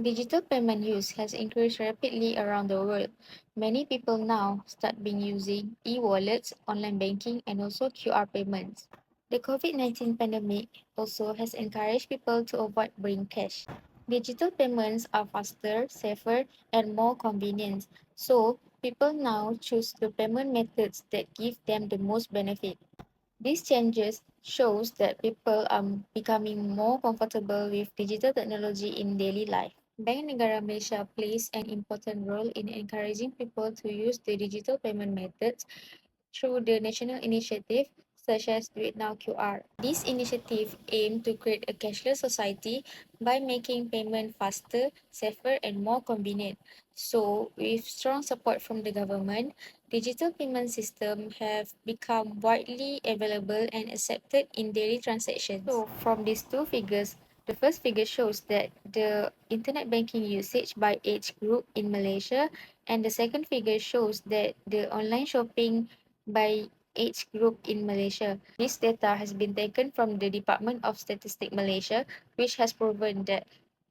Digital payment use has increased rapidly around the world. Many people now start being using e-wallets, online banking, and also QR payments. The COVID-19 pandemic also has encouraged people to avoid bringing cash. Digital payments are faster, safer, and more convenient. So, people now choose the payment methods that give them the most benefit. These changes shows that people are becoming more comfortable with digital technology in daily life. Bank Negara Malaysia plays an important role in encouraging people to use the digital payment methods through the national initiative such as Do It Now QR. This initiative aims to create a cashless society by making payment faster, safer, and more convenient. So, with strong support from the government, digital payment systems have become widely available and accepted in daily transactions. So, from these two figures, the first figure shows that the internet banking usage by age group in Malaysia, and the second figure shows that the online shopping by age group in Malaysia. This data has been taken from the Department of Statistics Malaysia, which has proven that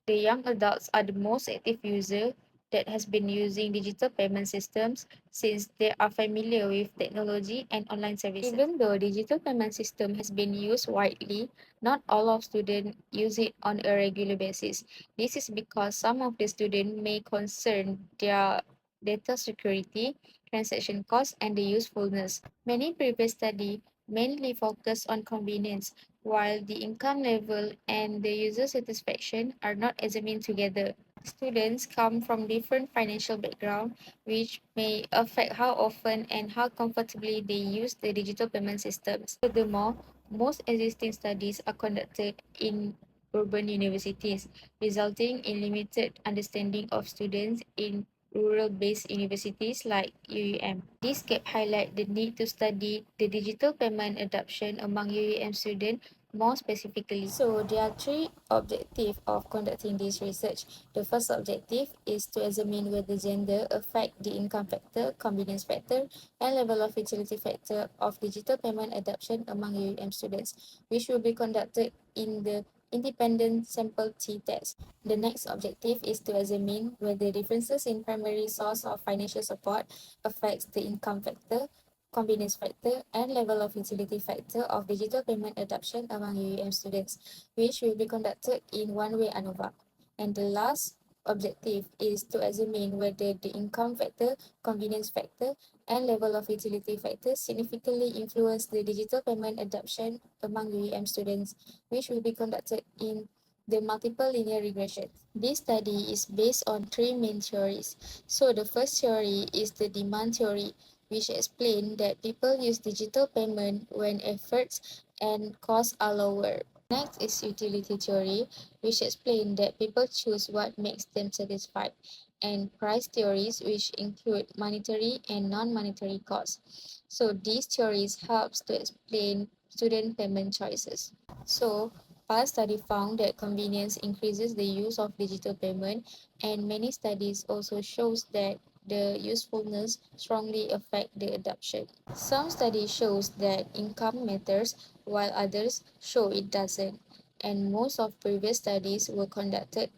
the young adults are the most active user that has been using digital payment systems since they are familiar with technology and online services. Even though digital payment system has been used widely, not all of students use it on a regular basis. This is because some of the students may concern their data security, transaction costs, and the usefulness. Many previous studies mainly focus on convenience, while the income level and the user satisfaction are not examined together. Students come from different financial backgrounds, which may affect how often and how comfortably they use the digital payment systems. Furthermore, most existing studies are conducted in urban universities, resulting in limited understanding of students in rural-based universities like UUM. This gap highlights the need to study the digital payment adoption among UUM students more specifically. So, there are three objectives of conducting this research. The first objective is to examine whether gender affect the income factor, convenience factor, and level of utility factor of digital payment adoption among UUM students, which will be conducted in the independent sample t-test. The next objective is to examine whether differences in primary source of financial support affects the income factor, convenience factor, and level of utility factor of digital payment adoption among UUM students, which will be conducted in one-way ANOVA. And the last objective is to examine whether the income factor, convenience factor, and level of utility factor significantly influence the digital payment adoption among UUM students, which will be conducted in the multiple linear regression. This study is based on three main theories. So the first theory is the demand theory, which explains that people use digital payment when efforts and costs are lower. Next is utility theory, which explains that people choose what makes them satisfied, and price theories, which include monetary and non-monetary costs. So these theories helps to explain student payment choices. So past study found that convenience increases the use of digital payment, and many studies also shows that the usefulness strongly affect the adoption. Some studies shows that income matters while others show it doesn't, and most of previous studies were conducted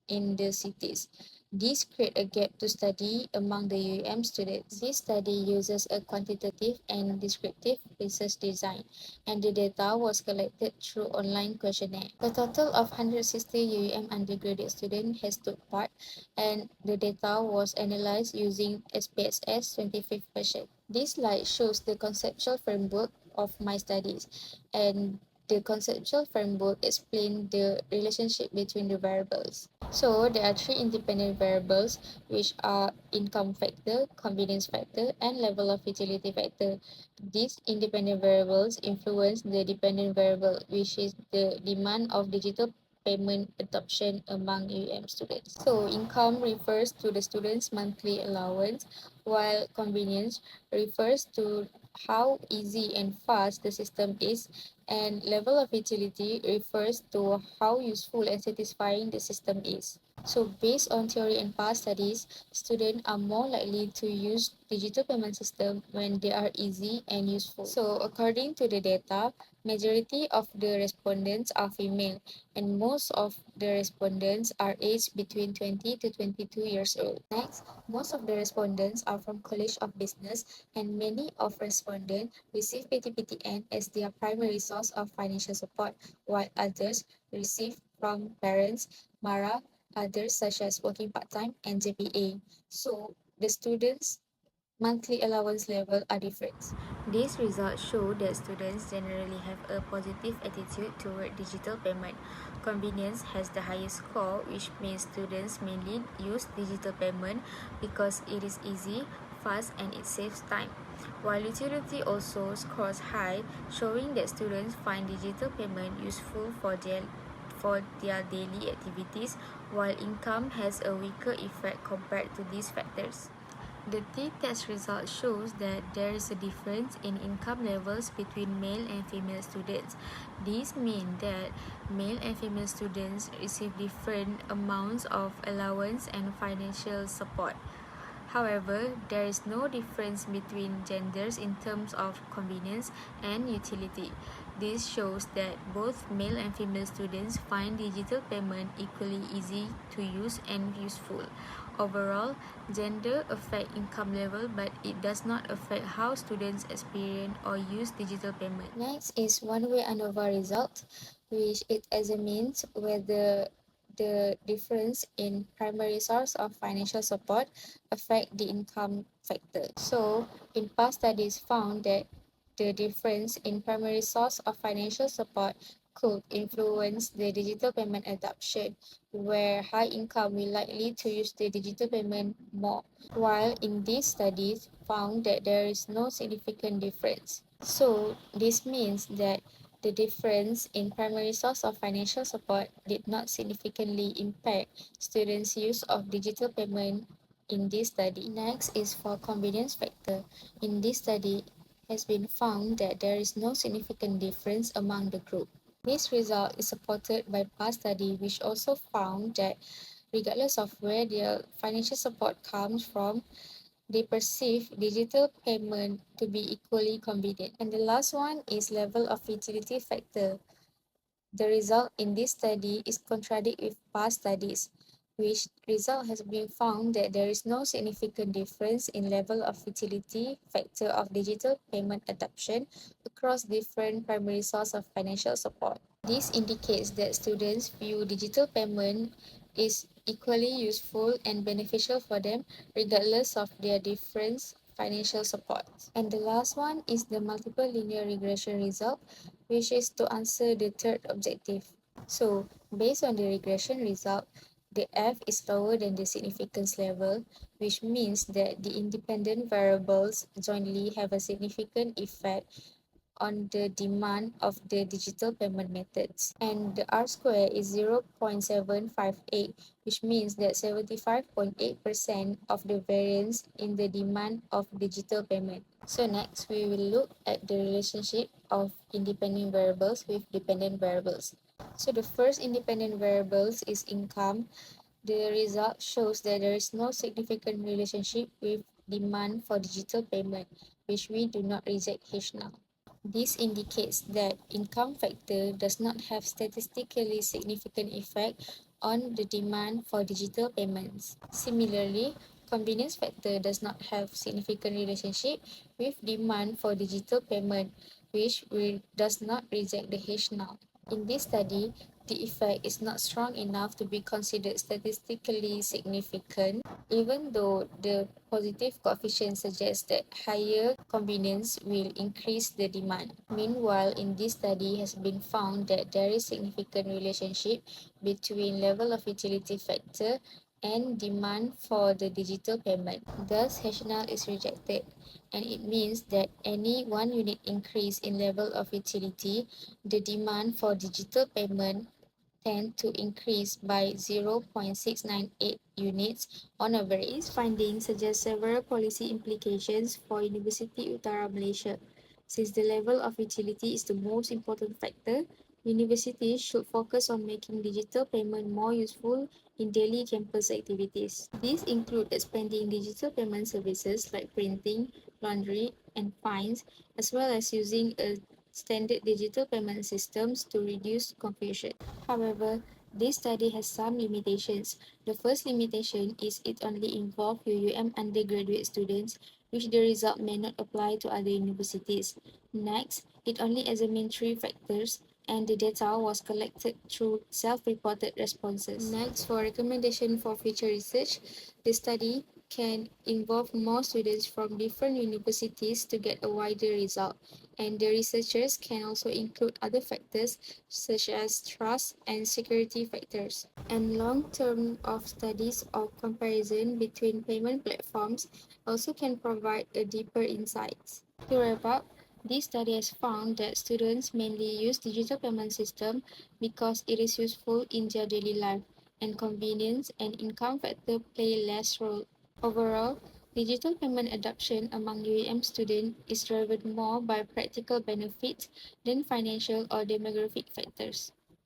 in the cities. This create a gap to study among the UM students. This study uses a quantitative and descriptive research design, and the data was collected through online questionnaire. A total of 160 UM undergraduate students has took part, and the data was analyzed using SPSS 25th version. This slide shows the conceptual framework of my studies, and the conceptual framework explains the relationship between the variables. So there are three independent variables, which are income factor, convenience factor, and level of utility factor. These independent variables influence the dependent variable, which is the demand of digital payment adoption among UM students. So income refers to the student's monthly allowance, while convenience refers to how easy and fast the system is, and level of utility refers to how useful and satisfying the system is. So based on theory and past studies, students are more likely to use digital payment system when they are easy and useful. So according to the data, majority of the respondents are female and most of the respondents are aged between 20 to 22 years old. Next, most of the respondents are from College of Business and many of respondents receive PTPTN as their primary source of financial support, while others receive from parents, MARA, others such as working part-time and JPA. So the students' monthly allowance level are different. These results show that students generally have a positive attitude toward digital payment. Convenience has the highest score, which means students mainly use digital payment because it is easy, fast, and it saves time. While utility also scores high, showing that students find digital payment useful for their daily activities, while income has a weaker effect compared to these factors. The t-test result shows that there is a difference in income levels between male and female students. These mean that male and female students receive different amounts of allowance and financial support. However, there is no difference between genders in terms of convenience and utility. This shows that both male and female students find digital payment equally easy to use and useful. Overall, gender affects income level, but it does not affect how students experience or use digital payment. Next is one-way ANOVA result, which it examines whether the difference in primary source of financial support affect the income factor. So, in past studies found that the difference in primary source of financial support could influence the digital payment adoption, where high income will likely to use the digital payment more, while in these studies found that there is no significant difference. So this means that the difference in primary source of financial support did not significantly impact students' use of digital payment in this study. Next is for convenience factor. In this study, has been found that there is no significant difference among the group. This result is supported by past study which also found that regardless of where their financial support comes from, they perceive digital payment to be equally convenient. And the last one is level of utility factor. The result in this study is contradict with past studies, which result has been found that there is no significant difference in level of utility factor of digital payment adoption across different primary sources of financial support. This indicates that students view digital payment is equally useful and beneficial for them regardless of their different financial support. And the last one is the multiple linear regression result, which is to answer the third objective. So, based on the regression result, the F is lower than the significance level, which means that the independent variables jointly have a significant effect on the demand of the digital payment methods. And the R square is 0.758, which means that 75.8% of the variance in the demand of digital payment. So next, we will look at the relationship of independent variables with dependent variables. So the first independent variables is income. The result shows that there is no significant relationship with demand for digital payment, which we do not reject H now. This indicates that income factor does not have statistically significant effect on the demand for digital payments. Similarly, convenience factor does not have significant relationship with demand for digital payment, which does not reject the H now. In this study, the effect is not strong enough to be considered statistically significant, even though the positive coefficient suggests that higher convenience will increase the demand. Meanwhile, in this study has been found that there is significant relationship between level of utility factor and demand for the digital payment. Thus, rationale is rejected, and it means that any 1 unit increase in level of utility, the demand for digital payment tend to increase by 0.698 units on average. These findings suggest several policy implications for University Utara Malaysia. Since the level of utility is the most important factor, Universities should focus on making digital payment more useful in daily campus activities. These include expanding digital payment services like printing, laundry, and fines, as well as using a standard digital payment systems to reduce confusion. However, this study has some limitations. The first limitation is it only involved UUM undergraduate students, which the result may not apply to other universities. Next, it only examined three factors and the data was collected through self-reported responses. Next, for recommendation for future research, the study can involve more students from different universities to get a wider result, and the researchers can also include other factors such as trust and security factors. And long-term of studies or comparison between payment platforms also can provide a deeper insights. To wrap up, this study has found that students mainly use digital payment system because it is useful in their daily life, and convenience and income factor play less role. Overall, digital payment adoption among UAM students is driven more by practical benefits than financial or demographic factors.